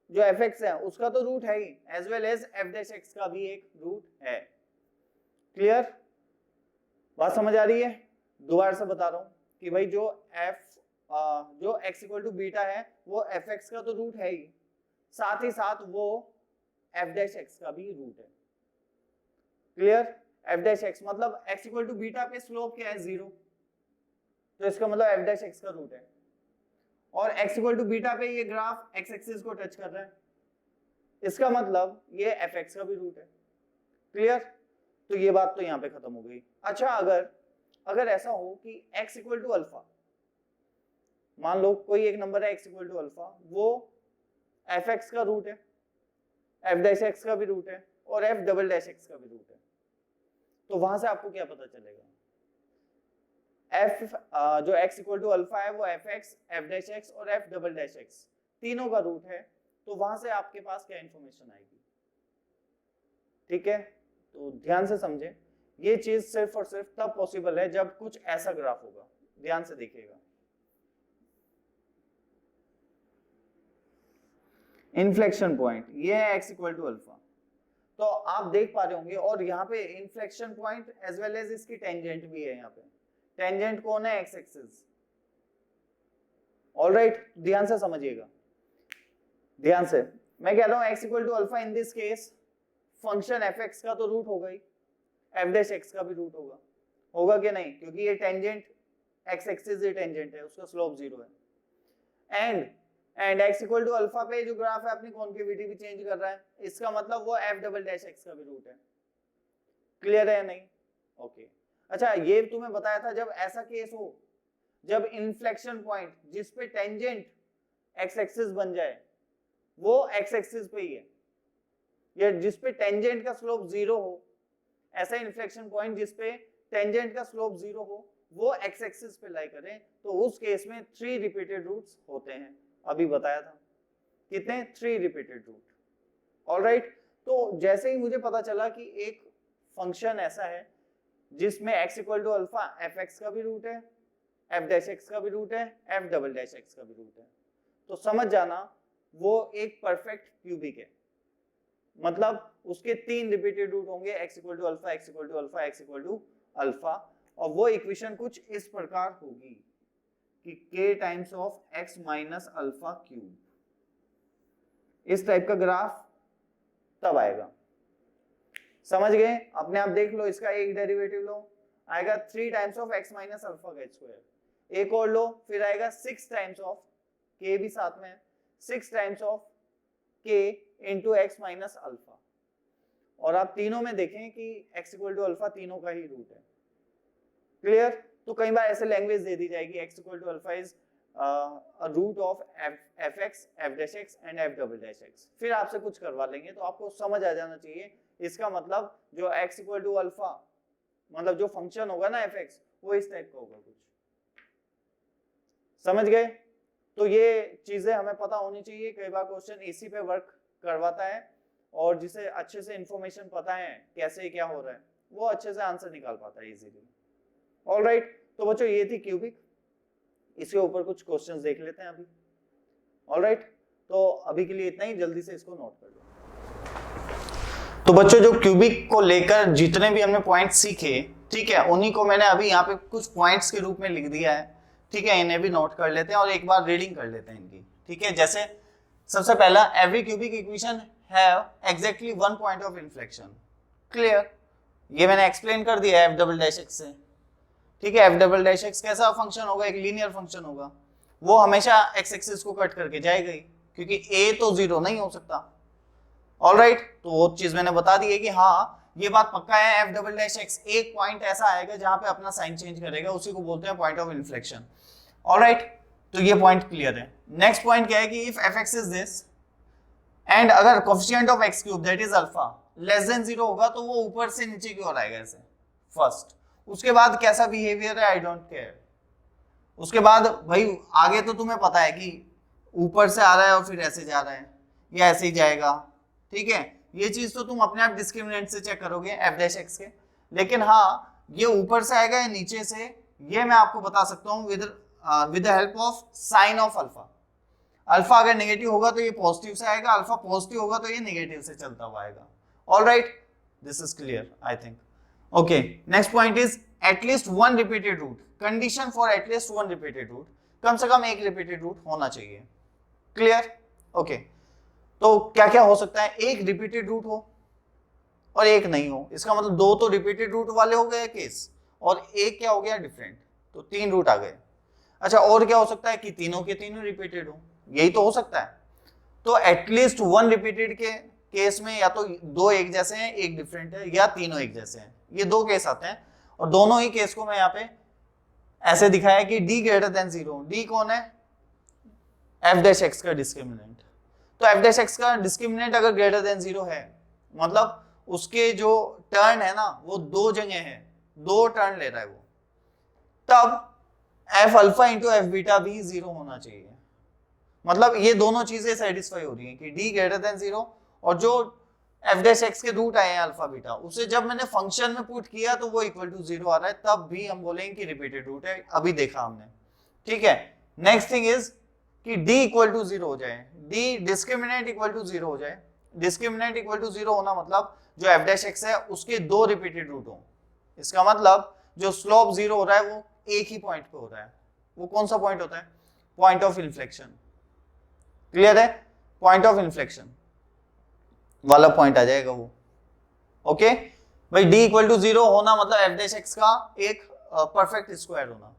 जो fx है उसका तो रूट है ही, as well as f dash x का भी एक रूट है। क्लियर, बात समझ आ रही है? दोबारा से बता रहा हूं कि भाई जो जो x इक्वल टू बीटा है वो fx का तो रूट है ही, साथ ही साथ वो f डैश x का भी रूट है। क्लियर, f डैश x मतलब x इक्वल टू बीटा पे स्लोप क्या है, 0, तो इसका मतलब f डैश x का रूट है। और x इक्वल टू बीटा पे ये ग्राफ x एक्सिस को टच कर रहा है, इसका मतलब ये fx का भी रूट है। क्लियर, तो ये बात तो यहाँ पे खत्म हो गई। अच्छा, अगर ऐसा हो कि x इक्वल टू अल्फा, मान लो कोई एक नंबर है x इक्वल टू अल्फा, वो fx का रूट है, f डैश x का भी रूट है, और f डबल डैश x का भी रूट है, तो वहां से आपको क्या पता चलेगा, f जो x इक्वल टू अल्फा है वो fx, f डैश x और f डबल डैश x तीनों का रूट है, तो वहां से आपके पास क्या इंफॉर्मेशन आएगी। ठीक है, तो ध्यान से समझे, ये चीज सिर्फ और सिर्फ तब पॉसिबल है जब कुछ ऐसा ग्राफ होगा। ध्यान से देखिएगा, इन्फ्लेक्शन पॉइंट ये है x इक्वल टू अल्फा, तो आप देख पा रहे होंगे, और यहाँ पे inflection point as well as इसकी टेंजेंट भी है। यहाँ पे टेंजेंट कौन है, x एक्सिस। ऑलराइट, ध्यान से समझिएगा, ध्यान से। मैं कह रहा हूँ x equal to alpha, in this case function fx का तो रूट होगा ही, f डैश x का भी रूट होगा कि नहीं, क्योंकि ये टेंजेंट x एक्सिस ये टेंजेंट है, उसका स्लोप 0 है। And x equal to alpha पे जो ग्राफ है अपनी कॉन्केविटी भी चेंज कर रहा है, इसका मतलब वो f डबल डैश x का भी रूट है। क्लियर है या नहीं? ओके। अच्छा, ये तुम्हें बताया था जब ऐसा केस हो, जब इन्फ्लेक्शन पॉइंट जिस पे टेंजेंट x एक्सिस बन जाए वो x एक्सिस पे ही है, या जिस पे टेंजेंट का स्लोप 0 हो, ऐसा इन्फ्लेक्शन पॉइंट जिस पे टेंजेंट का स्लोप 0 हो वो x एक्सिस पे लाई करें, तो उस केस में 3 रिपीटेड रूट्स होते हैं। अभी बताया था कितने, 3 रिपीटेड रूट। ऑलराइट, तो जैसे ही मुझे पता चला कि एक फंक्शन ऐसा है जिसमें x equal to alpha fx का भी रूट है, f डैश x का भी रूट है, f डबल डैश x का भी रूट है, तो समझ जाना वो एक परफेक्ट क्यूबिक है। मतलब उसके 3 रिपीटेड रूट होंगे, x equal to alpha, x equal to alpha, x equal to alpha, और वो इक्वेशन कुछ इस प्रकार होगी कि k times of x minus alpha cube. इस टाइप का ग्राफ तब आएगा। समझ गए? अपने आप देख लो, इसका एक डेरिवेटिव लो, आएगा 3 times of x minus alpha का स्क्वायर। एक और लो, फिर आएगा 6 टाइम्स ऑफ k भी साथ में, 6 times of k into x minus alpha. और आप तीनों में देखें कि x इक्वल टू अल्फा तीनों का ही रूट है। क्लियर? तो कई बार ऐसे लैंग्वेज दे दी जाएगी, x equal to alpha is root of fx, f dash x and f double dash x। फिर आपसे कुछ करवा लेंगे तो आपको समझ आ जाना चाहिए, इसका मतलब जो x इक्वल टू अल्फा मतलब जो फंक्शन होगा ना fx, वो इस टाइप का होगा कुछ। समझ गए? तो ये चीजें हमें पता होनी चाहिए। कई बार क्वेश्चन इसी पे वर्क करवाता है, और जिसे अच्छे से इंफॉर्मेशन पता है कैसे क्या हो रहा है, वो अच्छे से आंसर निकाल पाता है इजीली। ऑलराइट, तो बच्चों ये थी क्यूबिक। इसके ऊपर कुछ क्वेश्चंस देख लेते हैं अभी। ऑलराइट, तो अभी के लिए इतना ही, जल्दी से इसको नोट कर लो। तो बच्चों जो क्यूबिक को लेकर जितने भी हमने पॉइंट्स सीखे, ठीक है, उन्हीं को मैंने अभी यहाँ पे कुछ पॉइंट्स के रूप में लिख दिया है, ठीक है, इन्हें भी नोट कर लेते हैं और एक बार रीडिंग कर लेते हैं इनकी, ठीक है। जैसे सबसे पहला, every cubic equation have exactly one point of inflection. Clear, ये मैंने एक्सप्लेन कर दिया एफ डबल डैश एक्स से, ठीक है। एफ डबल डैश एक्स कैसा फंक्शन होगा, एक लीनियर फंक्शन होगा, वो हमेशा एक्स एक्सिस को कट करके जाएगा ही, क्योंकि ए तो जीरो नहीं हो सकता। ऑलराइट, तो वो चीज मैंने बता दी है कि हाँ ये बात पक्का है, एफ डबल डैश एक्स एक पॉइंट ऐसा आएगा जहां पे अपना साइन चेंज करेगा, उसी को बोलते हैं पॉइंट ऑफ इन्फ्लेक्शन। ऑलराइट, तो ये पॉइंट क्लियर है। नेक्स्ट पॉइंट क्या है कि if f x is this and अगर coefficient of x cube that is alpha less than 0 होगा तो वो ऊपर से नीचे की ओर आएगा ऐसे फर्स्ट। उसके बाद कैसा बिहेवियर है आई डोंट केयर। उसके बाद भाई आगे तो तुम्हें पता है कि ऊपर से आ रहा है और फिर ऐसे जा रहा है या ऐसे ही जाएगा, ठीक है। ये चीज तो तुम अपने आप डिस्क्रिमिनेंट से चेक करोगे एफ डैश एक्स के, लेकिन हाँ ये ऊपर से आएगा या नीचे से ये मैं आपको बता सकता हूँ with the help of sine of alpha. Alpha अगर नेगेटिव होगा तो ये पॉजिटिव से आएगा, अल्फा पॉजिटिव होगा तो ये नेगेटिव से चलता हुआ आएगा। Alright, this is clear I think. Okay, next point is at least one repeated root. Condition for at least one repeated root, कम से कम एक रिपीटेड रूट होना चाहिए। Clear, okay. तो क्या क्या हो सकता है, एक रिपीटेड रूट हो और एक नहीं हो, इसका मतलब दो तो रिपीटेड रूट वाले हो गए केस और एक क्या हो गया डिफरेंट, तो 3 रूट आ गए। अच्छा, और क्या हो सकता है कि तीनों के तीनों रिपीटेड हो, यही तो हो सकता है। तो एटलीस्ट वन रिपीटेड के केस में या तो दो एक जैसे हैं एक डिफरेंट है, या तीनों एक जैसे हैं, ये दो केस आते हैं। और दोनों ही केस को मैं यहाँ पे ऐसे दिखाया कि d ग्रेटर देन 0, d कौन है, f डैश x का डिस्क्रिमिनेंट। तो f डैश x का डिस्क्रिमिनेंट अगर ग्रेटर देन 0 है मतलब उसके जो टर्न है ना वो दो जगह है, दो टर्न ले रहा है वो, तब f alpha into F beta भी 0 होना चाहिए। मतलब ये दोनों चीजें सेटिस्फाई हो रही हैं कि d ग्रेटर देन 0 और जो f डैश x के रूट आए हैं अल्फा बीटा, उसे जब मैंने फंक्शन में पुट किया तो वो इक्वल टू 0 आ रहा है, तब भी हम बोलेंगे कि रिपीटेड रूट है। अभी देखा हमने, ठीक है। नेक्स्ट थिंग इज कि d इक्वल टू 0 हो जाए, d डिस्क्रिमिनेंट इक्वल टू 0 हो जाए। डिस्क्रिमिनेंट इक्वल टू 0 होना मतलब जो f डैश x है उसके दो रिपीटेड रूट हो। इसका मतलब जो स्लोप 0 हो रहा है वो एक ही पॉइंट पे हो रहा है। वो कौन सा पॉइंट होता है, पॉइंट ऑफ इन्फ्लेक्शन। क्लियर है, पॉइंट ऑफ इन्फ्लेक्शन वाला पॉइंट आ जाएगा वो। ओके भाई, d इक्वल टू 0 होना मतलब f डैश x का एक परफेक्ट स्क्वायर होना,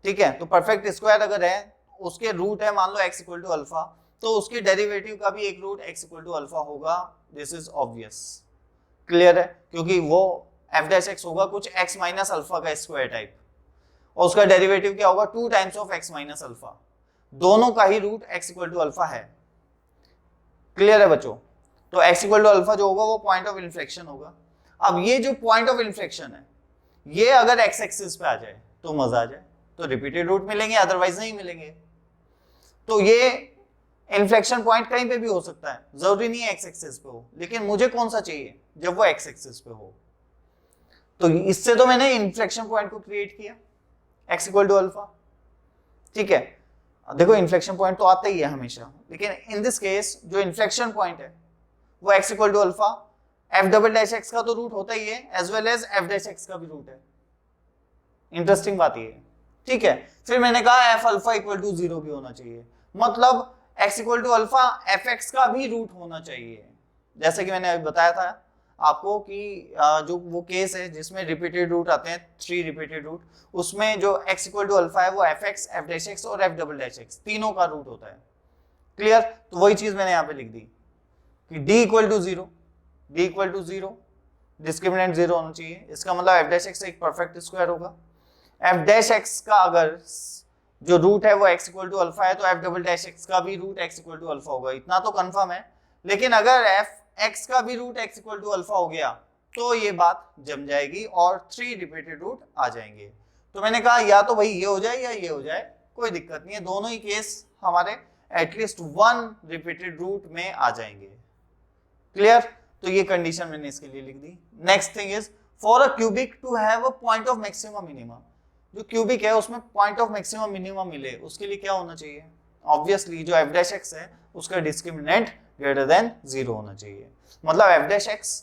ठीक है। तो परफेक्ट स्क्वायर अगर है उसके रूट है मान लो x इक्वल टू अल्फा, तो उसके डेरिवेटिव का भी एक root x equal to alpha होगा। दिस इज ऑब्वियस, क्लियर है, क्योंकि वो f डैश x होगा कुछ x माइनस अल्फा का स्क्वायर टाइप और उसका डेरिवेटिव क्या होगा 2 times of x minus alpha, दोनों का ही root x equal to alpha है। क्लियर है बच्चों, तो x इक्वल टू अल्फा जो होगा वो पॉइंट ऑफ इन्फ्लेक्शन होगा। अब ये जो पॉइंट ऑफ इन्फ्लेक्शन है ये अगर x एक्सिस पे आ जाए तो मजा आ जाए, तो रिपीटेड रूट मिलेंगे अदरवाइज नहीं मिलेंगे। तो ये इन्फ्लेक्शन पॉइंट कहीं पे भी हो सकता है, जरूरी नहीं है x एक्सिस पे हो, लेकिन मुझे कौन सा चाहिए जब वो x एक्सिस पे हो। तो इससे तो मैंने इन्फ्लेक्शन पॉइंट को क्रिएट किया x इक्वल टू अल्फा, ठीक है। देखो इन्फ्लेक्शन पॉइंट तो आता ही है हमेशा, लेकिन इन दिस केस जो इन्फ्लेक्शन पॉइंट है वो x equal to alpha, f double dash x का तो रूट होता ही है as well as f dash x का भी रूट है। इंटरेस्टिंग बात ये है, ठीक है। फिर मैंने कहा f अल्फा इक्वल टू 0 भी होना चाहिए, मतलब x equal to alpha fx का भी रूट होना चाहिए। जैसे कि मैंने अभी बताया था आपको कि जो वो केस है जिसमें रिपीटेड रूट आते हैं 3 रिपीटेड रूट, उसमें जो x इक्वल टू अल्फा है वो fx, f डैश x और f डबल डैश x तीनों का रूट होता है। क्लियर, तो वही चीज मैंने यहाँ पे लिख दी कि d equal to 0, d equal to 0, discriminant 0 होना चाहिए। इसका मतलब f डैश x एक परफेक्ट स्क्वायर होगा। f डैश x का अगर जो रूट है वो x इक्वल टू अल्फा है तो f डबल डैश x का भी root x equal to alpha होगा, इतना तो कंफर्म है। लेकिन अगर f x का भी root x equal to alpha हो गया तो ये बात जम जाएगी और 3 रिपीटेड रूट आ जाएंगे। तो मैंने कहा या तो भाई ये हो जाए या ये हो जाए, कोई दिक्कत नहीं है, दोनों ही केस हमारे एटलीस्ट 1 रिपीटेड रूट में आ जाएंगे। क्लियर, तो ये कंडीशन मैंने इसके लिए लिख दी। Next thing is for a cubic to have a point of maximum minimum. जो क्यूबिक है उसमें पॉइंट ऑफ मैक्सिमम मिनिमम मिले, उसके लिए क्या होना चाहिए? ऑब्वियसली जो एफ डैश एक्स है उसका डिस्क्रिमिनेंट ग्रेटर देन 0 होना चाहिए। मतलब एफ डैश एक्स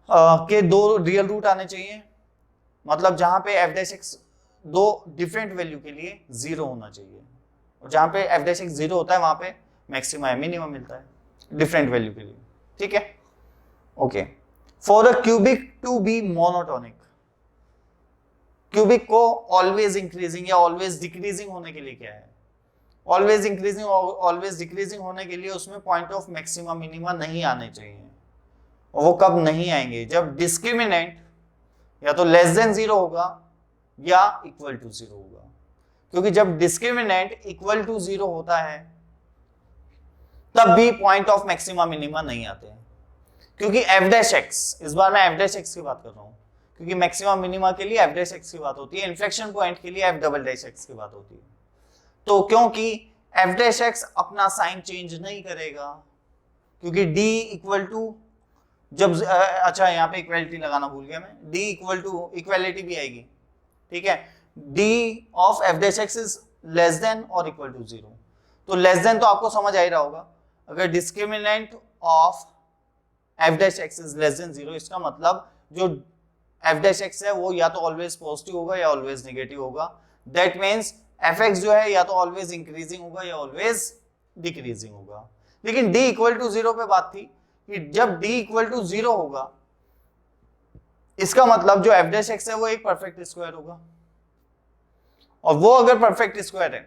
के दो रियल रूट आने चाहिए, मतलब जहां पे एफ डैश एक्स दो डिफरेंट वैल्यू के लिए 0 होना चाहिए, और जहां पे एफ डैश एक्स 0 होता है वहां पे मैक्सिमम या मिनिमम मिलता है डिफरेंट वैल्यू के लिए, ठीक है। Okay, for a cubic to be monotonic, cubic को ऑलवेज इंक्रीजिंग या ऑलवेज डिक्रीजिंग होने के लिए क्या है? ऑलवेज इंक्रीजिंग ऑलवेज डिक्रीजिंग होने के लिए उसमें पॉइंट ऑफ मैक्सिमा मिनिमा नहीं आने चाहिए, और वो कब नहीं आएंगे? जब डिस्क्रिमिनेंट या तो लेस देन 0 होगा या इक्वल टू 0 होगा, क्योंकि जब डिस्क्रिमिनेंट इक्वल टू 0 होता है तब भी पॉइंट ऑफ मैक्सिमा मिनिमा नहीं आते हैं, क्योंकि एफ डैश एक्स, इस बार मैं एफ डैश एक्स की बात कर रहा हूं, क्योंकि मैक्सिमा मिनिमा के लिए एफ डैश एक्स की बात होती है, इन्फ्लेक्शन पॉइंट के लिए एफ डबल डैश एक्स की बात होती है। तो क्योंकि एफ डैश एक्स अपना साइन चेंज नहीं करेगा, क्योंकि डी इक्वल टू जब अच्छा यहाँ पे इक्वलिटी लगाना भूल गया मैं, डी इक्वल टू इक्वलिटी भी आएगी, ठीक है, D of f dash x is less than और इक्वल टू 0। तो लेस देन तो आपको समझ आ ही रहा होगा, अगर discriminant of f dash x is less than 0, इसका मतलब जो एफ डैश एक्स है वो या तो ऑलवेज पॉजिटिव होगा या ऑलवेज नेगेटिव होगा। दैट मीन्स एफ एक्स जो है या तो ऑलवेज इंक्रीजिंग होगा या ऑलवेज डिक्रीजिंग होगा। लेकिन डी इक्वल टू 0 पे बात थी कि जब डी इक्वल टू 0 होगा इसका मतलब जो एफ डैश एक्स है वो एक परफेक्ट स्क्वायर होगा, और वो अगर परफेक्ट स्क्वायर है,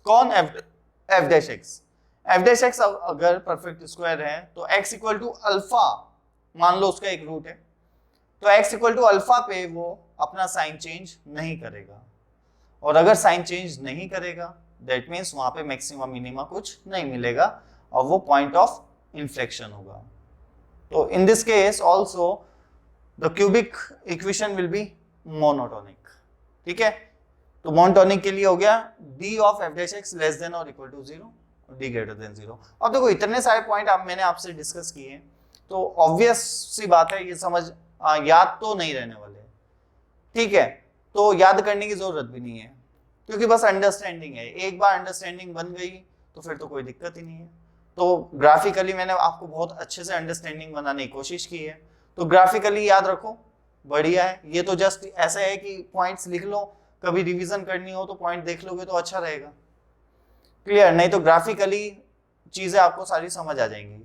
कौन? F dash x. F dash x अगर परफेक्ट स्क्वायर है तो x इक्वल टू अल्फा, मान लो उसका एक रूट है, तो x इक्वल टू अल्फा पे वो अपना साइन चेंज नहीं करेगा, और अगर साइन चेंज नहीं करेगा दैट मीन्स वहां पे मैक्सिमा मिनिमा कुछ नहीं मिलेगा, और वो पॉइंट ऑफ इन्फ्लेक्शन होगा। तो in this case also the cubic equation will be monotonic, ठीक है। तो मोनोटोनिक के लिए हो गया d of f dash x less than और equal to 0, D greater than 0। अब देखो इतने सारे पॉइंट मैंने आपसे डिस्कस किए, तो ऑब्वियस सी बात है ये समझ याद तो नहीं रहने वाले, ठीक है, तो याद करने की जरूरत भी नहीं है, क्योंकि बस अंडरस्टैंडिंग है, एक बार अंडरस्टैंडिंग बन गई तो फिर तो कोई दिक्कत ही नहीं है। तो ग्राफिकली मैंने आपको बहुत अच्छे से अंडरस्टैंडिंग बनाने की कोशिश की है, तो ग्राफिकली याद रखो, बढ़िया है। ये तो जस्ट ऐसा है कि पॉइंट्स लिख लो, कभी रिवीजन करनी हो तो पॉइंट देख लोगे तो अच्छा रहेगा, क्लियर, नहीं तो ग्राफिकली चीजें आपको सारी समझ आ जाएंगी,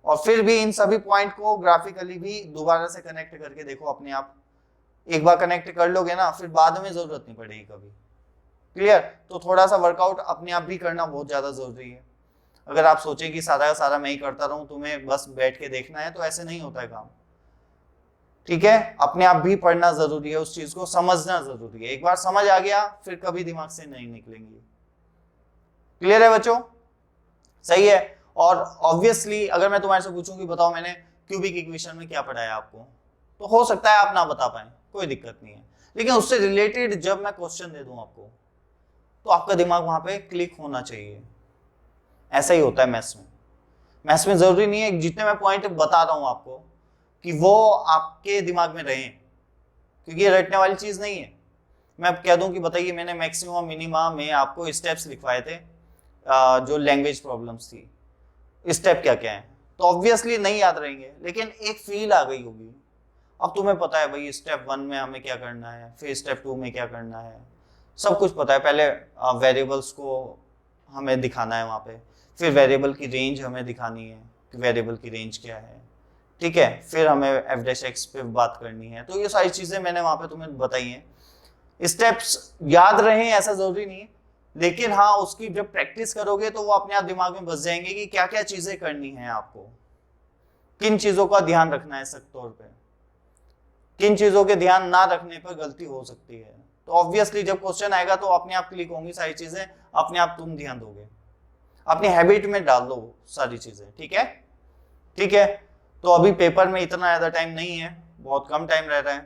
और फिर भी इन सभी पॉइंट को ग्राफिकली भी दोबारा से कनेक्ट करके देखो अपने आप, एक बार कनेक्ट कर लोगे ना फिर बाद में जरूरत नहीं पड़ेगी कभी, क्लियर। तो थोड़ा सा वर्कआउट अपने आप भी करना बहुत ज्यादा जरूरी है। अगर आप सोचे कि सारा का सारा मैं ही करता रहूं, तुम्हें बस बैठ के देखना है, तो ऐसे नहीं होता है काम, ठीक है। अपने आप भी पढ़ना जरूरी है, उस चीज को समझना जरूरी है, एक बार समझ आ गया फिर कभी दिमाग से नहीं निकलेंगी, क्लियर है बच्चों, सही है। और ऑब्वियसली अगर मैं तुम्हारे से पूछूं कि बताओ मैंने क्यूबिक इक्वेशन में क्या पढ़ाया आपको, तो हो सकता है आप ना बता पाए, कोई दिक्कत नहीं है, लेकिन उससे रिलेटेड जब मैं क्वेश्चन दे दूं आपको तो आपका दिमाग वहां पे क्लिक होना चाहिए। ऐसा ही होता है मैथ्स में, मैथ्स में जरूरी नहीं है जितने मैं पॉइंट बता रहा हूं आपको कि वो आपके दिमाग में रहें, क्योंकि ये रटने वाली चीज नहीं है। मैं कह दूं कि बताइए मैंने मैक्सिमम मिनिमा में आपको स्टेप्स लिखवाए थे, जो लैंग्वेज प्रॉब्लम्स थी, स्टेप क्या क्या है, तो ऑब्वियसली नहीं याद रहेंगे, लेकिन एक फील आ गई होगी। अब तुम्हें पता है भाई स्टेप 1 में हमें क्या करना है, फिर स्टेप 2 में क्या करना है, सब कुछ पता है। पहले वेरिएबल्स को हमें दिखाना है वहाँ पे, फिर वेरिएबल की रेंज हमें दिखानी है कि वेरिएबल की रेंज क्या है, ठीक है, फिर हमें एफ डैश एक्स पे बात करनी है। तो ये सारी चीजें मैंने वहाँ पे तुम्हें बताई हैं। स्टेप्स याद रहे ऐसा जरूरी नहीं है, लेकिन हाँ उसकी जब प्रैक्टिस करोगे तो वो अपने आप दिमाग में बस जाएंगे कि क्या क्या चीजें करनी है, आपको किन चीजों का ध्यान रखना है सख्त तौर पे, किन चीजों के ध्यान ना रखने पर गलती हो सकती है। तो ऑब्वियसली जब क्वेश्चन आएगा तो अपने आप क्लिक होंगी सारी चीजें, अपने आप तुम ध्यान दोगे, अपनी हैबिट में डाल दो सारी चीजें, ठीक है, ठीक है। तो अभी पेपर में इतना ज्यादा टाइम नहीं है, बहुत कम टाइम रह रहा है,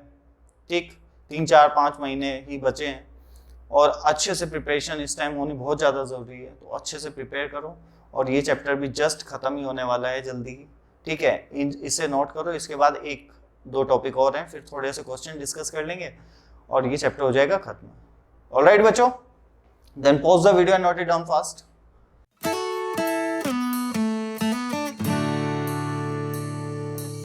ठीक, 3 4 5 महीने ही बचे हैं, और अच्छे से प्रिपरेशन इस टाइम होनी बहुत ज़्यादा ज़रूरी है। तो अच्छे से प्रिपेयर करो, और ये चैप्टर भी जस्ट ख़त्म ही होने वाला है जल्दी ही, ठीक है, इसे नोट करो। इसके बाद 1 2 टॉपिक और हैं, फिर थोड़े से क्वेश्चन डिस्कस कर लेंगे, और ये चैप्टर हो जाएगा खत्म। ऑलराइट बच्चों, then pause the video and note it down fast.